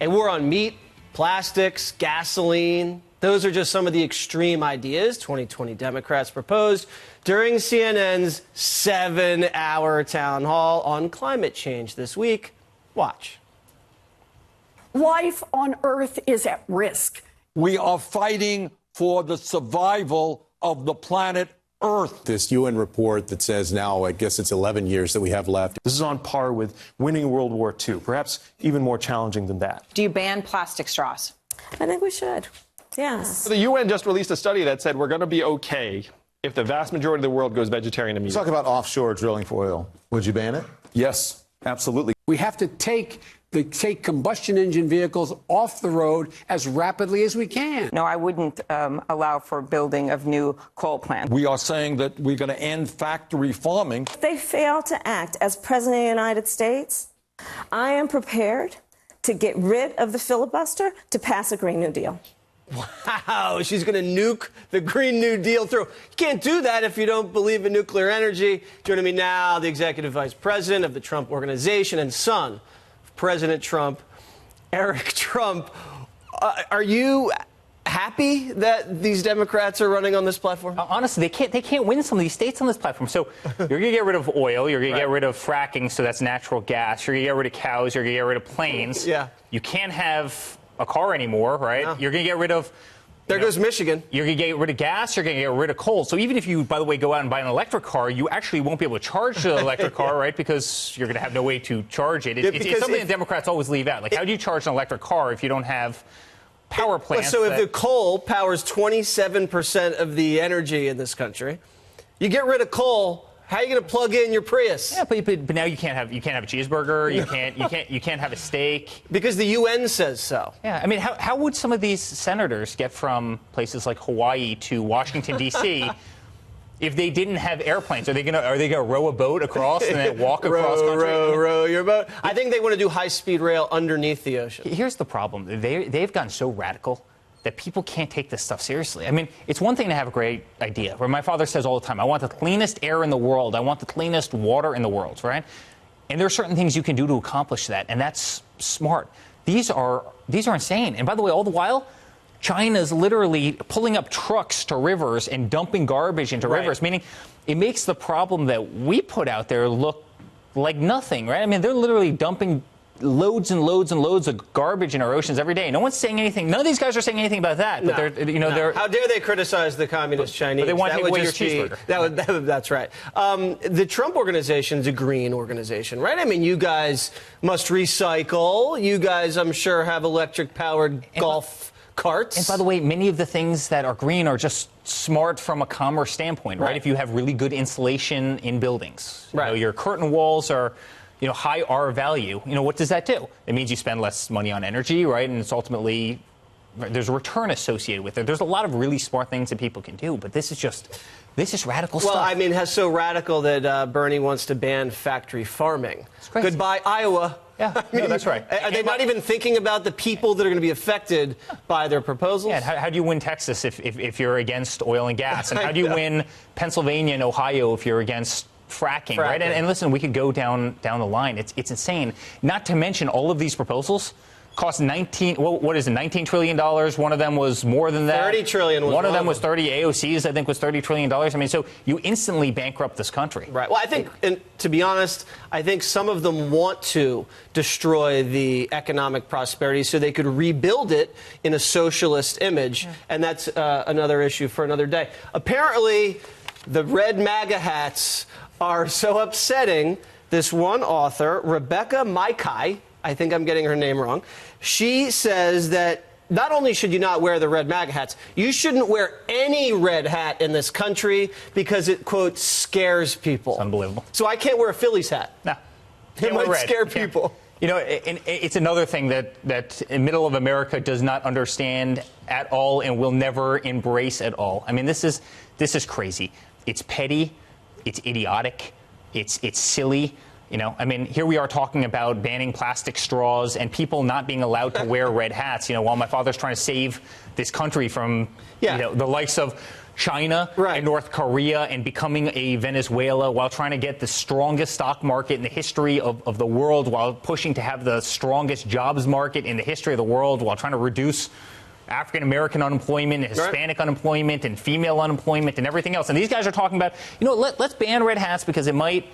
A war on meat, plastics, gasoline. Those are just some of the extreme ideas 2020 Democrats proposed during CNN's 7-hour town hall on climate change this week. Watch. Life on Earth is at risk. We are fighting for the survival of the planet Earth. This UN report that says now, I guess it's 11 years that we have left. This is on par with winning World War II, perhaps even more challenging than that. Do you ban plastic straws? I think we should. Yes. The UN just released a study that said we're going to be okay if the vast majority of the world goes vegetarian immediately. Talk about offshore drilling for oil. Would you ban it? Yes, absolutely. We have to take combustion engine vehicles off the road as rapidly as we can. No, I wouldn't allow for building of new coal plants. We are saying that we're going to end factory farming. If they fail to act as President of the United States, I am prepared to get rid of the filibuster to pass a Green New Deal. Wow, she's going to nuke the Green New Deal through. You can't do that if you don't believe in nuclear energy. Joining me now, the executive vice president of the Trump Organization and son of President Trump, Eric Trump. Are you happy that these Democrats are running on this platform? Honestly, they can't win some of these states on this platform. So you're going to get rid of oil. You're going to get rid of fracking, so that's natural gas. You're going to get rid of cows. You're going to get rid of planes. Yeah. You can't have a car anymore, right? No. You're going to get rid of... There goes Michigan. You're going to get rid of gas. You're going to get rid of coal. So even if you, by the way, go out and buy an electric car, you actually won't be able to charge the electric car, right? Because you're going to have no way to charge it. It's something that Democrats always leave out. Like, how do you charge an electric car if you don't have power plants? So if the coal powers 27% of the energy in this country, you get rid of coal. How are you going to plug in your Prius? Yeah, but now you can't have a cheeseburger. You can't have a steak because the UN says so. Yeah, I mean, how would some of these senators get from places like Hawaii to Washington D.C. if they didn't have airplanes? Are they gonna row a boat across and then walk across country? Row your boat. I think they want to do high-speed rail underneath the ocean. Here's the problem: they've gotten so radical that people can't take this stuff seriously. I mean, it's one thing to have a great idea. Where my father says all the time, I want the cleanest air in the world. I want the cleanest water in the world, right? And there are certain things you can do to accomplish that, and that's smart. These are insane. And by the way, all the while, China's literally pulling up trucks to rivers and dumping garbage into rivers, meaning it makes the problem that we put out there look like nothing, right? I mean, they're literally dumping loads and loads and loads of garbage in our oceans every day. No one's saying anything. None of these guys are saying anything about that. But they're, how dare they criticize the communist Chinese? But they want to take away your cheeseburger. That's right. The Trump organization is a green organization, right? I mean, you guys must recycle. You guys, I'm sure, have electric-powered golf carts. And by the way, many of the things that are green are just smart from a commerce standpoint, right? If you have really good insulation in buildings. You know, your curtain walls are high R value. What does that do? It means you spend less money on energy, right? And it's ultimately, there's a return associated with it. There's a lot of really smart things that people can do, but this is radical stuff. Well, I mean, it's so radical that Bernie wants to ban factory farming. Goodbye, Iowa. Yeah, I mean, no, that's right. Are they not even thinking about the people that are going to be affected by their proposals? Yeah, how do you win Texas if you're against oil and gas? And how do you win Pennsylvania and Ohio if you're against fracking, right? And listen, we could go down the line. It's insane. Not to mention all of these proposals cost $19 trillion. One of them was more than that. 30 trillion was one of them was 30. AOC's, I think, was $30 trillion. I mean, so you instantly bankrupt this country. Right. Well, I think, and to be honest, I think some of them want to destroy the economic prosperity so they could rebuild it in a socialist image. Yeah. And that's another issue for another day. Apparently, the red MAGA hats are so upsetting. This one author, Rebecca Maikai, I think I'm getting her name wrong, she says that not only should you not wear the red MAGA hats, you shouldn't wear any red hat in this country because it, quote, scares people. It's unbelievable. So I can't wear a Phillies hat. No. It might scare people. And it's another thing that middle of America does not understand at all and will never embrace at all. I mean, this is crazy. It's petty. It's idiotic. It's silly. I mean, here we are talking about banning plastic straws and people not being allowed to wear red hats, while my father's trying to save this country from, the likes of China and North Korea and becoming a Venezuela while trying to get the strongest stock market in the history of the world, while pushing to have the strongest jobs market in the history of the world, while trying to reduce African-American unemployment, Hispanic unemployment, and female unemployment, and everything else. And these guys are talking about, let's ban red hats because it might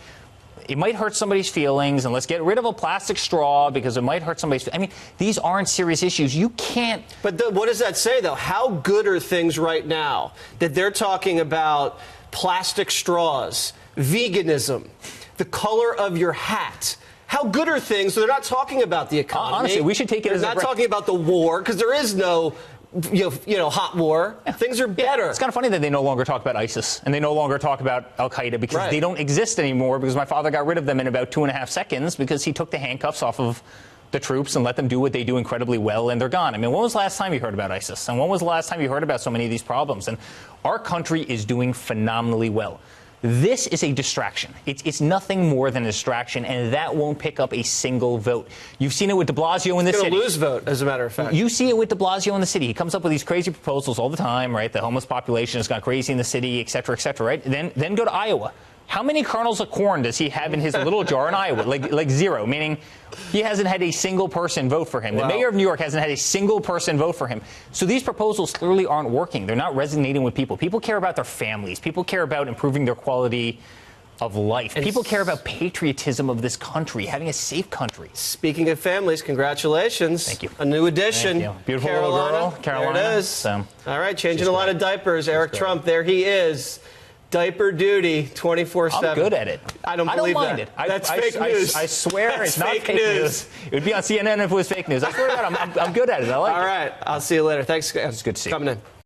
hurt somebody's feelings, and let's get rid of a plastic straw because it might hurt somebody's. I mean, these aren't serious issues. You can't. But what does that say, though? How good are things right now that they're talking about plastic straws, veganism, the color of your hat? How good are things? So they're not talking about the economy. Honestly, we should take it as they're not talking about the war because there is no. Hot war. Yeah. Things are better. Yeah, it's kind of funny that they no longer talk about ISIS and they no longer talk about Al Qaeda because they don't exist anymore because my father got rid of them in about 2.5 seconds because he took the handcuffs off of the troops and let them do what they do incredibly well, and they're gone. I mean, when was the last time you heard about ISIS? And when was the last time you heard about so many of these problems? And our country is doing phenomenally well. This is a distraction. It's nothing more than a distraction, and that won't pick up a single vote. You've seen it with de Blasio in the city. It's going to lose vote, as a matter of fact. You see it with de Blasio in the city. He comes up with these crazy proposals all the time, right? The homeless population has gone crazy in the city, et cetera, right? Then go to Iowa. How many kernels of corn does he have in his little jar in Iowa? Like zero, meaning he hasn't had a single person vote for him. The mayor of New York hasn't had a single person vote for him. So these proposals clearly aren't working. They're not resonating with people. People care about their families. People care about improving their quality of life. People care about patriotism of this country, having a safe country. Speaking of families, congratulations. Thank you. A new addition. Thank you. Beautiful Carolina. little girl, Carolina. There it is. So, all right, changing a lot of diapers. Eric Trump, there he is. Diaper duty, 24/7. I'm good at it. I don't believe mind that. it. That's fake news. I swear That's it's not fake news. It would be on CNN if it was fake news. I swear to God, I'm good at it. I like it. All right. I'll see you later. Thanks. It's good to see you. Coming in.